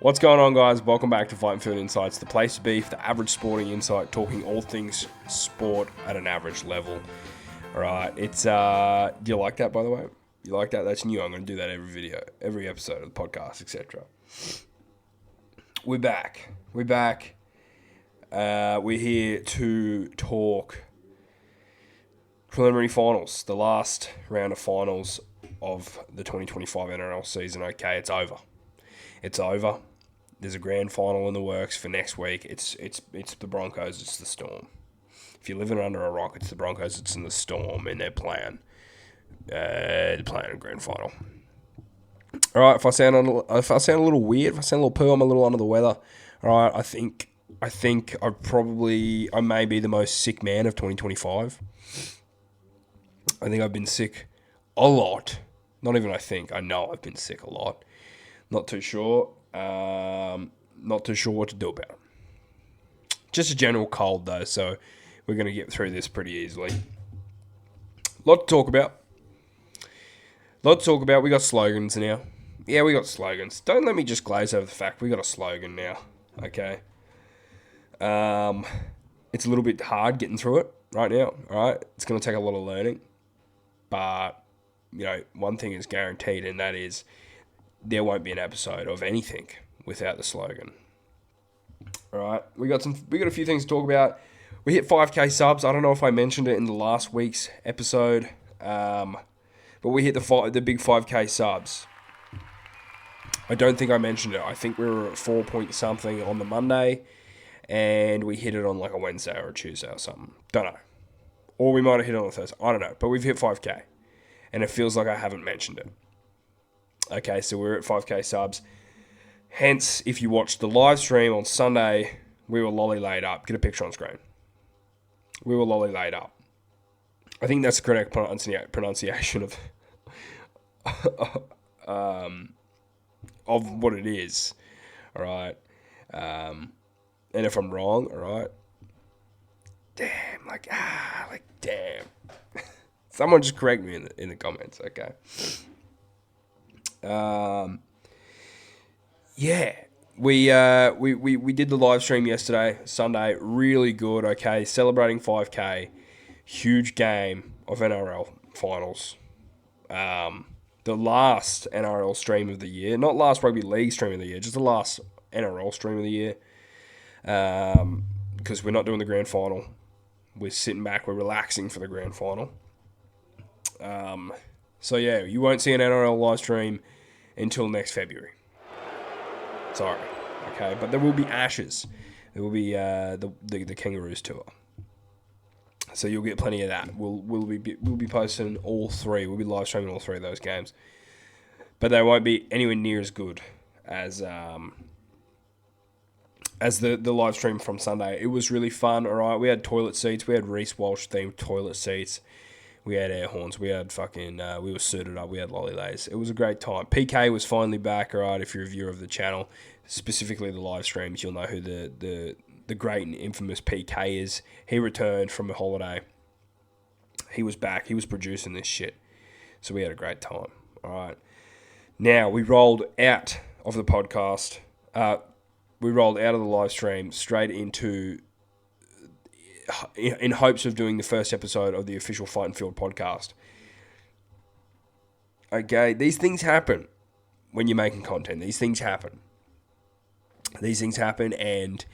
What's going on, guys? Welcome back to Fight and Field Insights, the place to be for the average sporting insight, talking all things sport at an average level. All right, it's do you like that, by the way? You like that? That's new. I'm going to do that every video, every episode of the podcast, etc. We're back. We're here to talk preliminary finals, the last round of finals of the 2025 NRL season. Okay, it's over. There's a grand final in the works for next week. It's the Broncos. It's the Storm. If you're living under a rock, it's the Broncos. It's in the Storm, and they're playing a grand final. All right. If I sound a little weird, if I sound a little poo, I'm a little under the weather. All right. I think I may be the most sick man of 2025. I think I've been sick a lot. Not even I think. I know I've been sick a lot. Not too sure. Not too sure what to do about it. Just a general cold, though, so we're going to get through this pretty easily. Lot to talk about. We got slogans now. Yeah, we got slogans. Don't let me just glaze over the fact we got a slogan now. Okay. It's a little bit hard getting through it right now. All right. It's going to take a lot of learning. But, one thing is guaranteed, and that is there won't be an episode of anything without the slogan. All right, we got a few things to talk about. We hit 5K subs. I don't know if I mentioned it in the last week's episode, but we hit the big 5K subs. I don't think I mentioned it. I think we were at 4 point something on the Monday, and we hit it on like a Wednesday or a Tuesday or something. Don't know. Or we might have hit it on a Thursday. I don't know. But we've hit 5K, and it feels like I haven't mentioned it. Okay, so we're at 5K subs. Hence, if you watched the live stream on Sunday, we were lollie laid up. Get a picture on screen. We were lollie laid up. I think that's the correct pronunciation of what it is. All right. And if I'm wrong, all right. Damn. Someone just correct me in the comments, okay? Yeah, we did the live stream yesterday, Sunday, really good. Okay, celebrating 5K, huge game of NRL finals. The last NRL stream of the year, not last rugby league stream of the year, just the last NRL stream of the year. Because we're not doing the grand final, we're sitting back, we're relaxing for the grand final. So yeah, you won't see an NRL live stream until next February. Sorry, okay, but there will be Ashes. There will be the Kangaroos tour. So you'll get plenty of that. We'll be posting all three. We'll be live streaming all three of those games, but they won't be anywhere near as good as the live stream from Sunday. It was really fun. All right, we had toilet seats. We had Reece Walsh themed toilet seats. We had air horns. We had we were suited up. We had lollie leighs. It was a great time. PK was finally back. All right, if you're a viewer of the channel, specifically the live streams, you'll know who the great and infamous PK is. He returned from a holiday. He was back. He was producing this shit. So we had a great time. All right. Now, we rolled out of the podcast. We rolled out of the live stream straight into, in hopes of doing the first episode of the official Fight and Field podcast. Okay, these things happen when you're making content. These things happen, and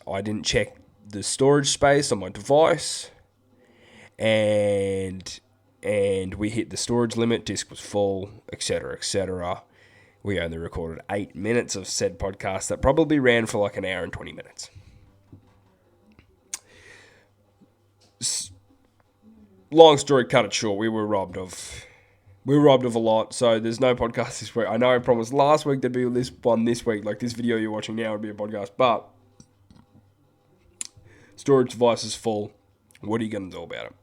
I didn't check the storage space on my device, and we hit the storage limit. Disk was full, etc., etc. We only recorded 8 minutes of said podcast that probably ran for like an hour and 20 minutes. Long story cut it short, we were robbed of a lot, so there's no podcast this week. I know I promised last week there'd be this one this week, like this video you're watching now would be a podcast, but storage device is full. What are you going to do about it?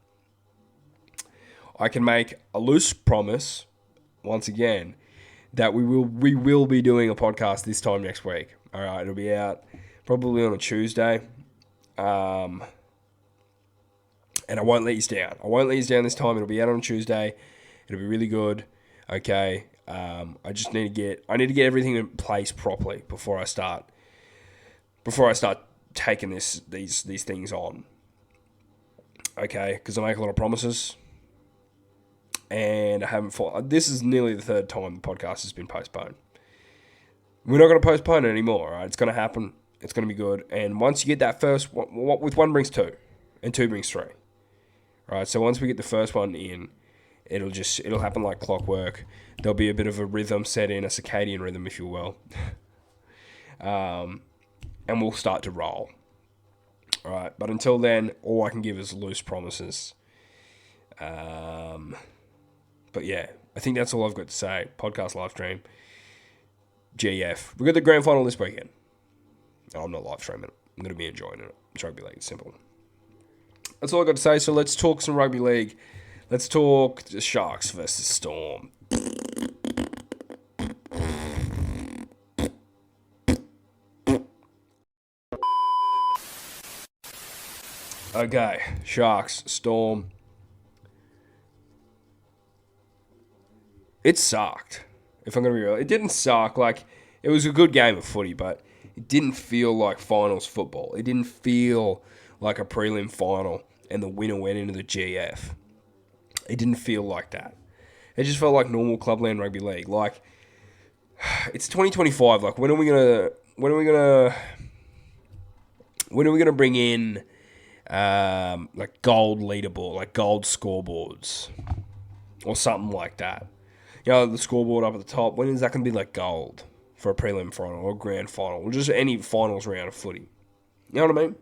I can make a loose promise, once again, that we will be doing a podcast this time next week. All right, it'll be out probably on a Tuesday. And I won't let you down. I won't let you down this time. It'll be out on Tuesday. It'll be really good. Okay. I need to get everything in place properly before I start taking these things on. Okay, because I make a lot of promises, and I haven't fought. This is nearly the third time the podcast has been postponed. We're not going to postpone it anymore, right? It's going to happen. It's going to be good. And once you get that first, with one brings two, and two brings three. Right, so once we get the first one in, it'll happen like clockwork. There'll be a bit of a rhythm set in, a circadian rhythm, if you will. And we'll start to roll. All right, but until then, all I can give is loose promises. But yeah, I think that's all I've got to say. Podcast live stream. GF. We've got the grand final this weekend. No, I'm not live streaming it. I'm going to be enjoying it. It's rugby league. It's simple. That's all I've got to say. So let's talk some rugby league. Let's talk the Sharks versus Storm. Okay, Sharks, Storm. It sucked, if I'm going to be real. It didn't suck. Like, it was a good game of footy, but it didn't feel like finals football. It didn't feel like a prelim final and the winner went into the GF. It didn't feel like that. It just felt like normal clubland rugby league. Like, it's 2025. Like, when are we gonna bring in like gold leaderboard, like gold scoreboards, or something like that? You know, the scoreboard up at the top. When is that gonna be like gold for a prelim final or a grand final or just any finals round of footy? You know what I mean?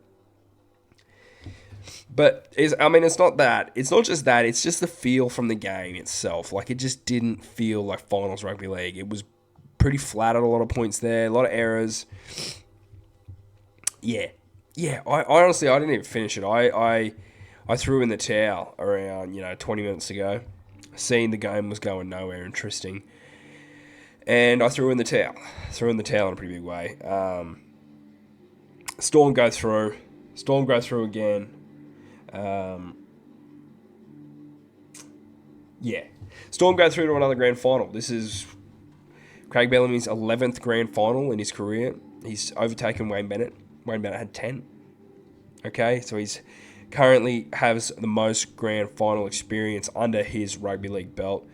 But it's not that. It's not just that. It's just the feel from the game itself. Like, it just didn't feel like finals rugby league. It was pretty flat at a lot of points there. A lot of errors. Yeah. I honestly, I didn't even finish it. I threw in the towel around 20 minutes ago, seeing the game was going nowhere interesting, and I threw in the towel. In a pretty big way. Storm go through again. Storm go through to another grand final. This is Craig Bellamy's 11th grand final in his career. He's overtaken Wayne Bennett. Wayne Bennett had 10. Okay, so he's currently has the most grand final experience under his rugby league belt.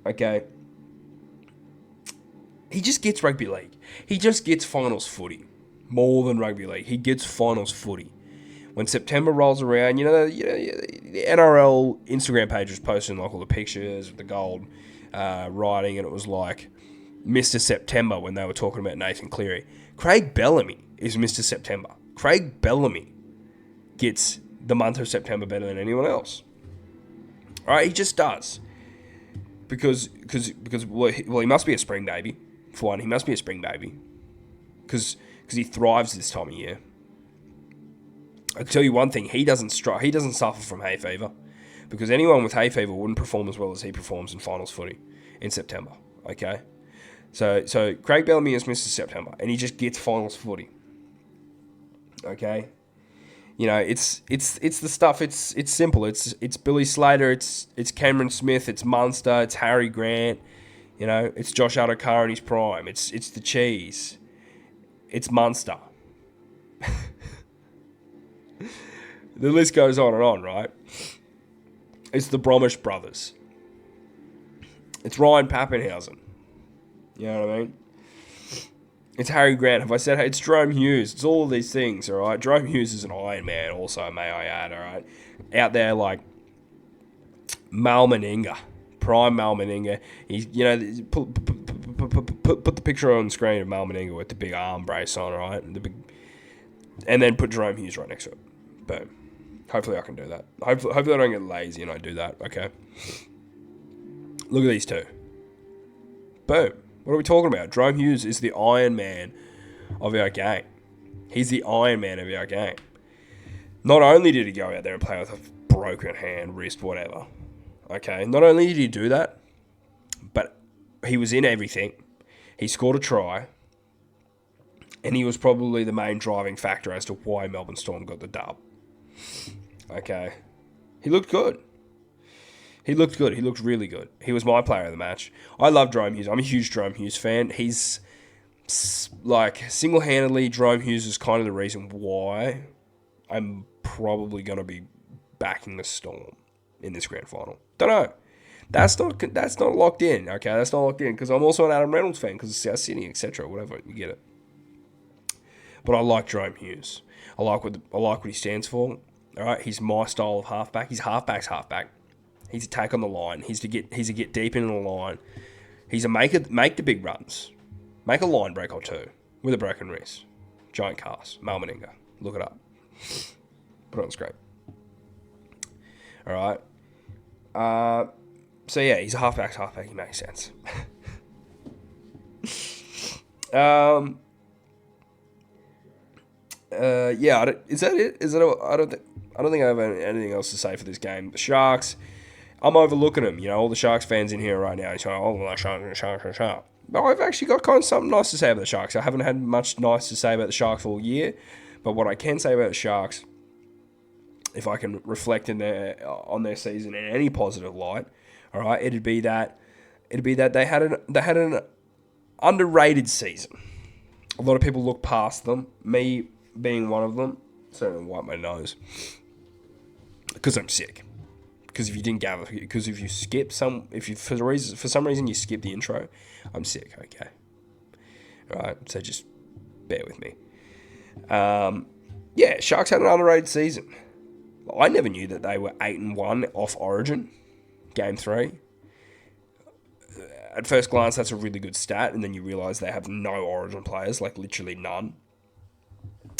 Okay. He just gets rugby league. He just gets finals footy. More than rugby league. He gets finals footy. When September rolls around, the NRL Instagram page was posting like all the pictures of the gold writing, and it was like Mr.September when they were talking about Nathan Cleary. Craig Bellamy is Mr. September. Craig Bellamy gets the month of September better than anyone else. All right, he just does. Because he must be a spring baby. For one, he must be a spring baby. Because he thrives this time of year. I can tell you one thing, he doesn't suffer from hay fever, because anyone with hay fever wouldn't perform as well as he performs in finals footy in September. Okay, so Craig Bellamy is Mr. September, and he just gets finals footy. Okay, it's the stuff. It's simple. It's Billy Slater. It's Cameron Smith. It's Munster. It's Harry Grant. It's Josh Adokar in his prime. It's the cheese. It's Munster. The list goes on and on, right? It's the Bromwich brothers. It's Ryan Pappenhausen. You know what I mean? It's Harry Grant. Have I said, hey, it's Jahrome Hughes. It's all of these things, all right? Jahrome Hughes is an Iron Man also, may I add, all right? Out there, like, Mal Meninga. Prime Mal Meninga. He's, put the picture on the screen of Mal Meninga with the big arm brace on, all right? And then put Jahrome Hughes right next to it. Boom. Hopefully I can do that. Hopefully I don't get lazy and I do that, okay? Look at these two. Boom. What are we talking about? Jahrome Hughes is the Iron Man of our game. He's the Iron Man of our game. Not only did he go out there and play with a broken hand, wrist, whatever, okay? Not only did he do that, but he was in everything. He scored a try, and he was probably the main driving factor as to why Melbourne Storm got the dub. Okay. He looked good. He looked good. He looked really good. He was my player of the match. I love Jahrome Hughes. I'm a huge Jahrome Hughes fan. He's like single-handedly, Jahrome Hughes is kind of the reason why I'm probably going to be backing the Storm in this grand final. Don't know. That's not locked in. Okay, that's not locked in because I'm also an Adam Reynolds fan because of South Sydney, etc. Whatever, you get it. But I like Jahrome Hughes. I like what he stands for. All right, he's my style of halfback. He's halfback's halfback. He's a take on the line. He's a get deep into the line. He's a make the big runs. Make a line break or two with a broken wrist. Giant cast. Malmaninga. Look it up. Put it on the screen. All right. So yeah, he's a halfback's halfback. He makes sense. Yeah. Is that it? I don't think I have anything else to say for this game. The Sharks. I'm overlooking them. You know, all the Sharks fans in here right now. It's like, oh, the Sharks. But I've actually got kind of something nice to say about the Sharks. I haven't had much nice to say about the Sharks all year. But what I can say about the Sharks, if I can reflect on their season in any positive light, all right, it'd be that they had an underrated season. A lot of people look past them. Me being one of them. Certainly wipe my nose because I'm sick. Because if you didn't gather, because if you skip for some reason you skip the intro, I'm sick. Okay, all right. So just bear with me. Yeah, Sharks had an underrated season. I never knew that they were 8-1 off Origin, Game 3. At first glance, that's a really good stat, and then you realise they have no Origin players, like literally none.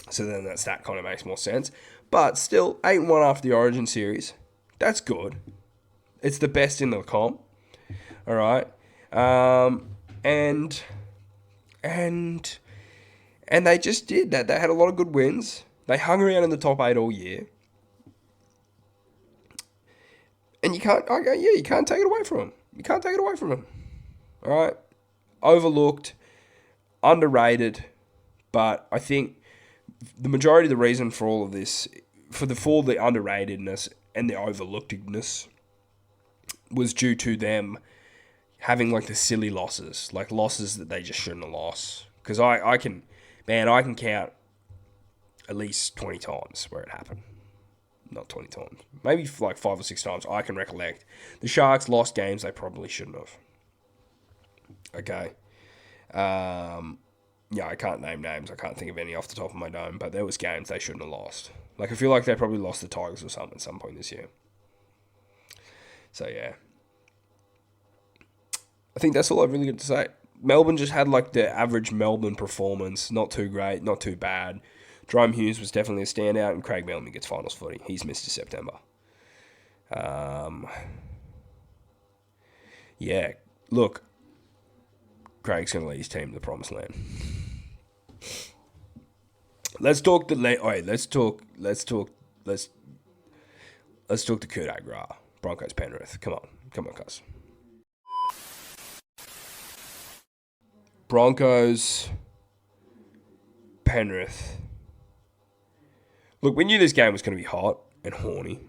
So then that stat kind of makes more sense. But still, 8-1 after the Origin series. That's good. It's the best in the comp. All right. And they just did that. They had a lot of good wins. They hung around in the top 8 all year. And you can't take it away from them. You can't take it away from them. All right. Overlooked, underrated, but I think the majority of the reason for all of this, for the underratedness and the overlookedness, was due to them having like the silly losses, like losses that they just shouldn't have lost. Because I can count at least 20 times where it happened. Not 20 times. Maybe like 5 or 6 times I can recollect. The Sharks lost games they probably shouldn't have. Okay. Yeah, I can't name names. I can't think of any off the top of my dome, but there was games they shouldn't have lost. Like, I feel like they probably lost the Tigers or something at some point this year. So, yeah. I think that's all I've really got to say. Melbourne just had, like, the average Melbourne performance. Not too great, not too bad. Jahrome Hughes was definitely a standout, and Craig Bellamy gets finals footy. He's Mr. September. Yeah, look, Craig's going to lead his team to the promised land. Let's talk the coup d'etat. Broncos Penrith. Come on, guys. Broncos Penrith. Look, we knew this game was going to be hot and horny,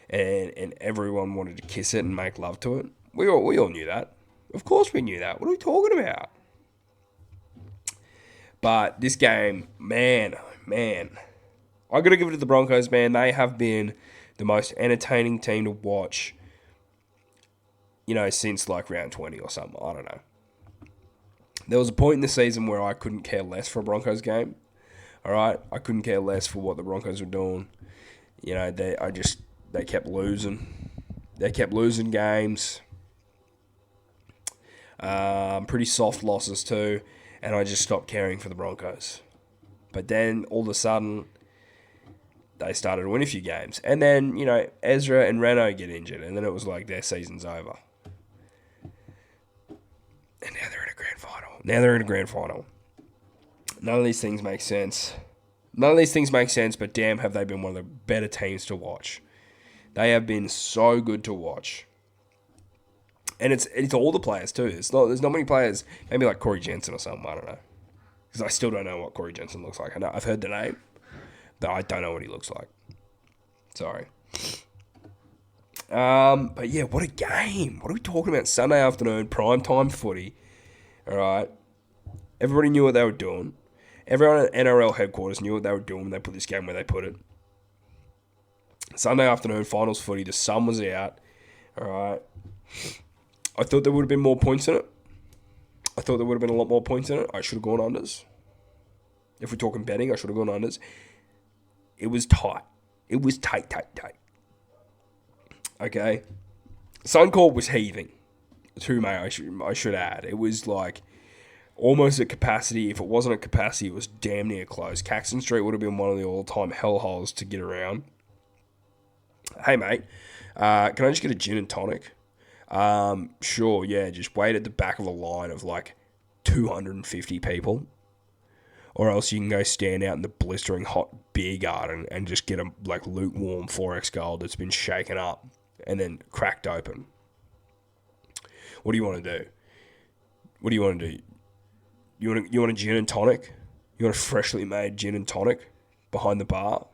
and everyone wanted to kiss it and make love to it. We all knew that. Of course we knew that. What are we talking about? But this game, man, I got to give it to the Broncos, man. They have been the most entertaining team to watch, since like round 20 or something. I don't know. There was a point in the season where I couldn't care less for a Broncos game. All right? I couldn't care less for what the Broncos were doing. They kept losing. They kept losing games. Pretty soft losses too. And I just stopped caring for the Broncos. But then, all of a sudden, they started to win a few games. And then, Ezra and Reno get injured. And then it was like their season's over. And now they're in a grand final. None of these things make sense. But damn, have they been one of the better teams to watch. They have been so good to watch. And it's all the players too. There's not many players. Maybe like Corey Jensen or something. I don't know, because I still don't know what Corey Jensen looks like. I've heard the name, but I don't know what he looks like. Sorry. But yeah, what a game. What are we talking about? Sunday afternoon, prime time footy. All right. Everybody knew what they were doing. Everyone at NRL headquarters knew what they were doing when they put this game where they put it. Sunday afternoon, finals footy. The sun was out. All right. I thought there would have been more points in it. I thought there would have been a lot more points in it. I should have gone unders. If we're talking betting, I should have gone unders. It was tight. It was tight. Okay. Suncorp was heaving. Too, mate, I should add. It was like almost at capacity. If it wasn't at capacity, it was damn near close. Caxton Street would have been one of the all-time hellholes to get around. Hey, mate, can I just get a gin and tonic? Sure, yeah, just wait at the back of a line of like 250 people. Or else you can go stand out in the blistering hot beer garden and just get a like lukewarm 4X Gold that's been shaken up and then cracked open. What do you want to do? What do you want to do? You want a gin and tonic? You want a freshly made gin and tonic behind the bar?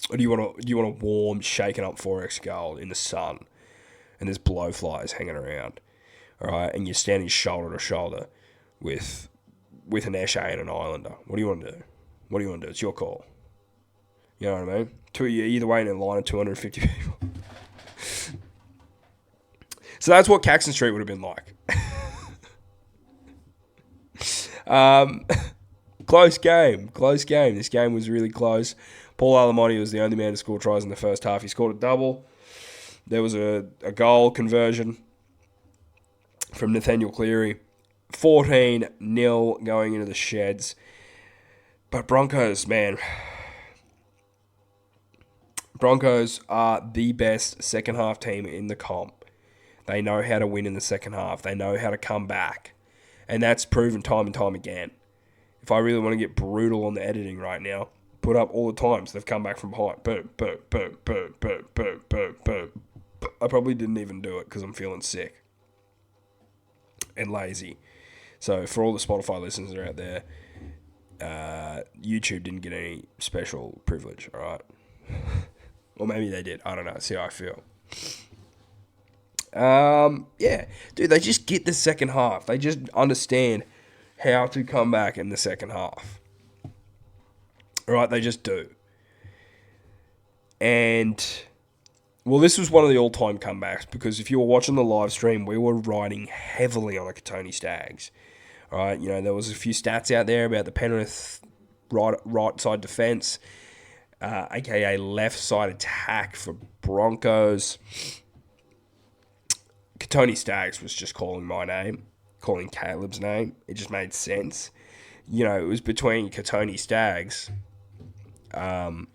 Or do you want a warm, shaken up 4X Gold in the sun and there's blowflies hanging around? All right, and you're standing shoulder to shoulder with an Eshe and an Islander. What do you want to do? What do you want to do? It's your call. You know what I mean? Either way in a line of 250 people. So that's what Caxton Street would have been like. Close game. This game was really close. Paul Alamonte was the only man to score tries in the first half. He scored a double. There was a goal conversion from Nathaniel Cleary. 14-0 going into the sheds. But Broncos, man. Broncos are the best second half team in the comp. They know how to win in the second half. They know how to come back. And that's proven time and time again. If I really want to get brutal on the editing right now, put up all the times they've come back from behind. Boom, boom, boom, boom, boom, boom, boom, boom. I probably didn't even do it because I'm feeling sick and lazy. So for all the Spotify listeners that are out there, YouTube didn't get any special privilege, all right? Or maybe they did. I don't know. See how I feel. Yeah. Dude, they just get the second half. They just understand how to come back in the second half. All right? They just do. And, well, this was one of the all-time comebacks because if you were watching the live stream, we were riding heavily on the Katoni Stags. All right? You know, there was a few stats out there about the Penrith right side defense, aka left side attack for Broncos. Katoni Stags was just calling my name, calling Caleb's name. It just made sense. You know, it was between Katoni Stags, the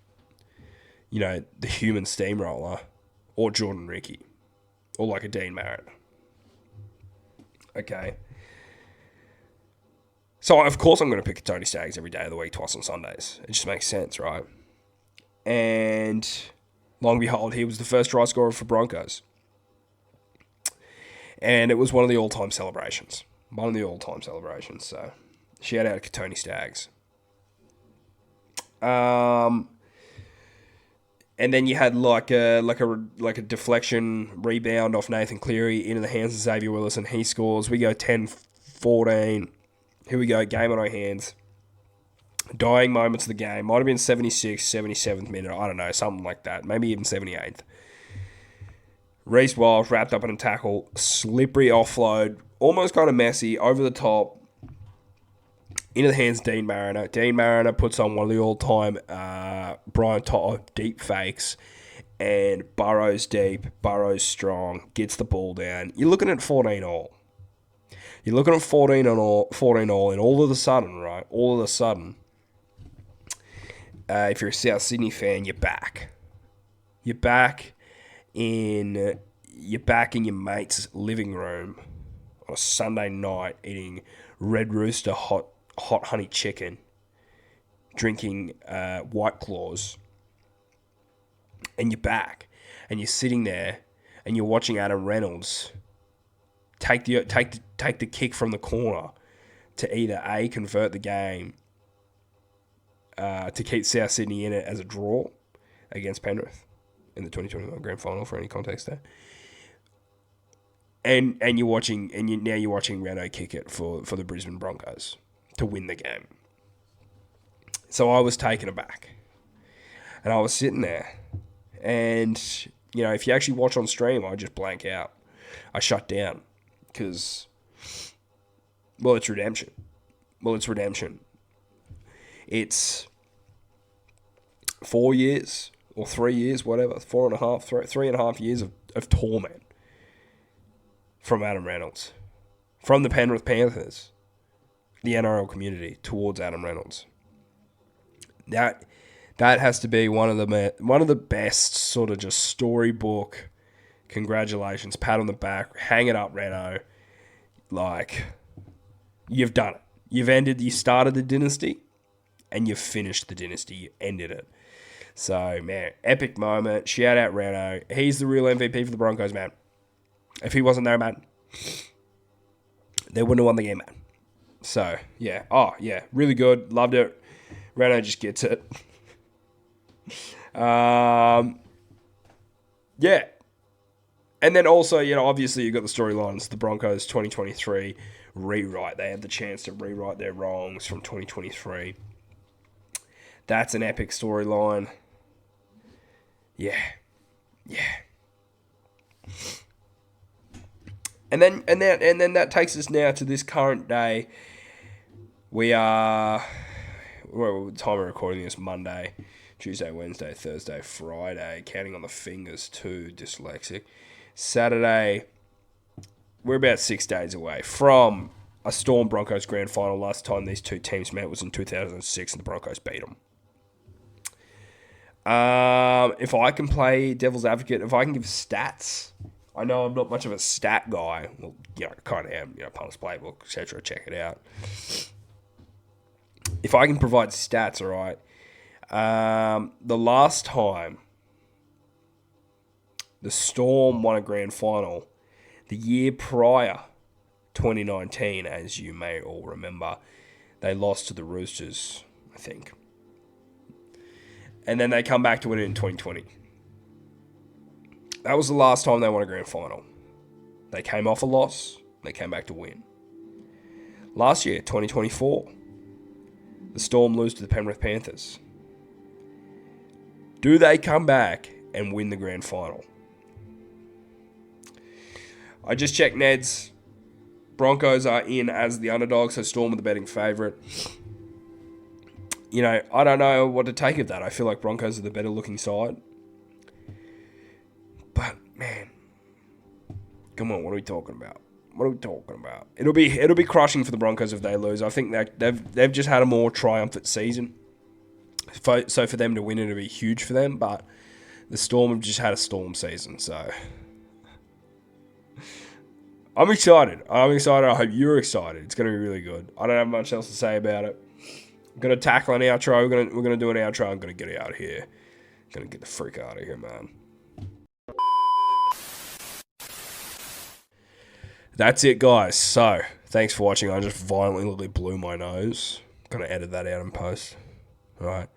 human steamroller, or Jordan Ricky, or like a Dean Marrett. Okay. So, of course, I'm going to pick Katoni Stags every day of the week, twice on Sundays. It just makes sense, right? And long and behold, he was the first try scorer for Broncos. And it was one of the all-time celebrations. So, shout out to Katoni Stags. And then you had like a deflection rebound off Nathan Cleary into the hands of Xavier Willis, and he scores. We go 10-14. Here we go, game on our hands. Dying moments of the game. Might have been 76th, 77th minute. I don't know, something like that. Maybe even 78th. Reece Walsh wrapped up in a tackle. Slippery offload. Almost kind of messy. Over the top. Into the hands of Dean Mariner. Dean Mariner puts on one of the all-time Brian Toto deep fakes. And burrows deep. Burrows strong. Gets the ball down. You're looking at 14 all. You're looking at 14 all, and all of a sudden, if you're a South Sydney fan, you're back. You're back in your mate's living room on a Sunday night eating Red Rooster hot honey chicken, drinking White Claws, and you're back, and you're sitting there, and you're watching Adam Reynolds take the kick from the corner to either A, convert the game to keep South Sydney in it as a draw against Penrith, in the 2021 grand final, for any context there. And you're watching, now you're watching Renault kick it for the Brisbane Broncos to win the game. So I was taken aback. And I was sitting there. And, if you actually watch on stream, I just blank out. I shut down. Because, it's redemption. It's 4 years or 3 years, whatever, 3.5 years of torment from Adam Reynolds, from the Penrith Panthers, the NRL community towards Adam Reynolds. That has to be one of the best sort of just storybook. Congratulations, pat on the back, hang it up, Reno. Like, you've done it. You started the dynasty, and you've finished the dynasty. You ended it. So, man, epic moment. Shout out Reno. He's the real MVP for the Broncos, man. If he wasn't there, man, they wouldn't have won the game, man. So, yeah. Oh, yeah. Really good. Loved it. Reno just gets it. Yeah. And then also, obviously you've got the storylines. The Broncos 2023 rewrite. They had the chance to rewrite their wrongs from 2023. That's an epic storyline. Yeah. And then that takes us now to this current day. We are, the time we're recording this, Monday, Tuesday, Wednesday, Thursday, Friday, counting on the fingers too, dyslexic. Saturday, we're about 6 days away from a Storm Broncos grand final. Last time these two teams met was in 2006 and the Broncos beat them. If I can play devil's advocate, if I can give stats, I know I'm not much of a stat guy. Well, I kind of am, Punters Playbook, etc. Check it out. If I can provide stats, all right. The last time the Storm won a grand final, the year prior, 2019, as you may all remember, they lost to the Roosters, I think. And then they come back to win it in 2020. That was the last time they won a grand final. They came off a loss. They came back to win. Last year, 2024, the Storm lose to the Penrith Panthers. Do they come back and win the grand final? I just checked Ned's. Broncos are in as the underdogs, so Storm are the betting favourite. I don't know what to take of that. I feel like Broncos are the better looking side. But, man, come on, what are we talking about? It'll be crushing for the Broncos if they lose. I think that they've just had a more triumphant season. So for them to win, it'll be huge for them. But the Storm have just had a Storm season, so I'm excited. I hope you're excited. It's going to be really good. I don't have much else to say about it. I'm going to tackle an outro. We're going to do an outro. I'm going to get out of here. I'm going to get the freak out of here, man. That's it, guys. So, thanks for watching. I just violently blew my nose. Got to edit that out in post. All right.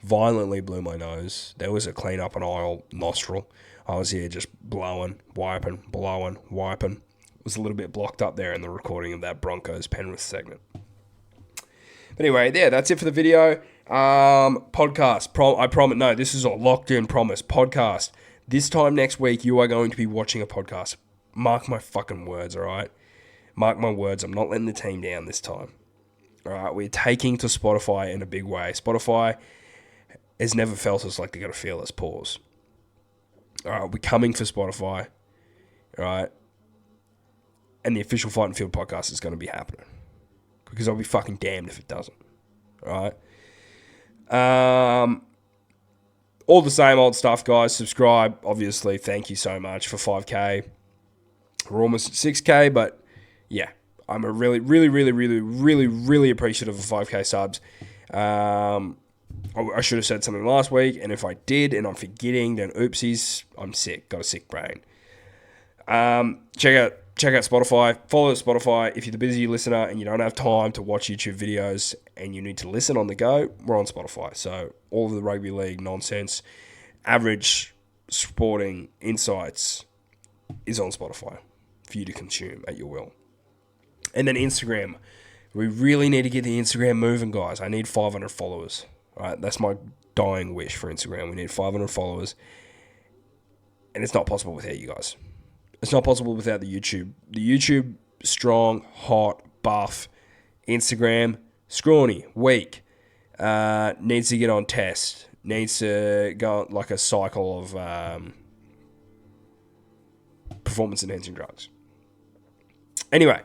Violently blew my nose. There was a clean up an aisle nostril. I was here just blowing, wiping. It was a little bit blocked up there in the recording of that Broncos Penrith segment. But anyway, that's it for the video. Podcast. I promise. No, this is a locked-in promise. Podcast. This time next week, you are going to be watching a podcast. Mark my fucking words, all right? Mark my words. I'm not letting the team down this time. All right? We're taking to Spotify in a big way. Spotify has never felt us like they got to feel us. Pause. All right? We're coming for Spotify. All right? And the official Fight and Field podcast is going to be happening. Because I'll be fucking damned if it doesn't. All right? All the same old stuff, guys. Subscribe, obviously. Thank you so much for 5K. We're almost at 6K, but yeah, I'm a really appreciative of 5K subs. I should have said something last week, and if I did and I'm forgetting, then oopsies, I'm sick. Got a sick brain. Check out Spotify. Follow Spotify. If you're the busy listener and you don't have time to watch YouTube videos and you need to listen on the go, we're on Spotify. So all of the rugby league nonsense, average sporting insights is on Spotify for you to consume at your will. And then Instagram. We really need to get the Instagram moving, guys. I need 500 followers. All right, that's my dying wish for Instagram. We need 500 followers. And it's not possible without you guys. It's not possible without the YouTube. The YouTube, strong, hot, buff. Instagram, scrawny, weak. Needs to get on test. Needs to go on like a cycle of performance-enhancing drugs. Anyway,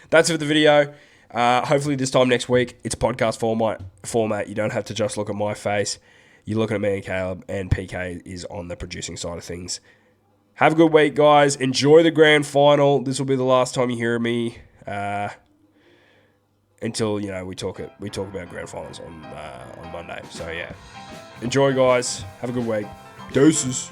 that's it for the video. Hopefully this time next week, it's podcast format. You don't have to just look at my face. You're looking at me and Caleb, and PK is on the producing side of things. Have a good week, guys. Enjoy the grand final. This will be the last time you hear me until we talk about grand finals on Monday. So yeah, enjoy, guys. Have a good week. Deuces.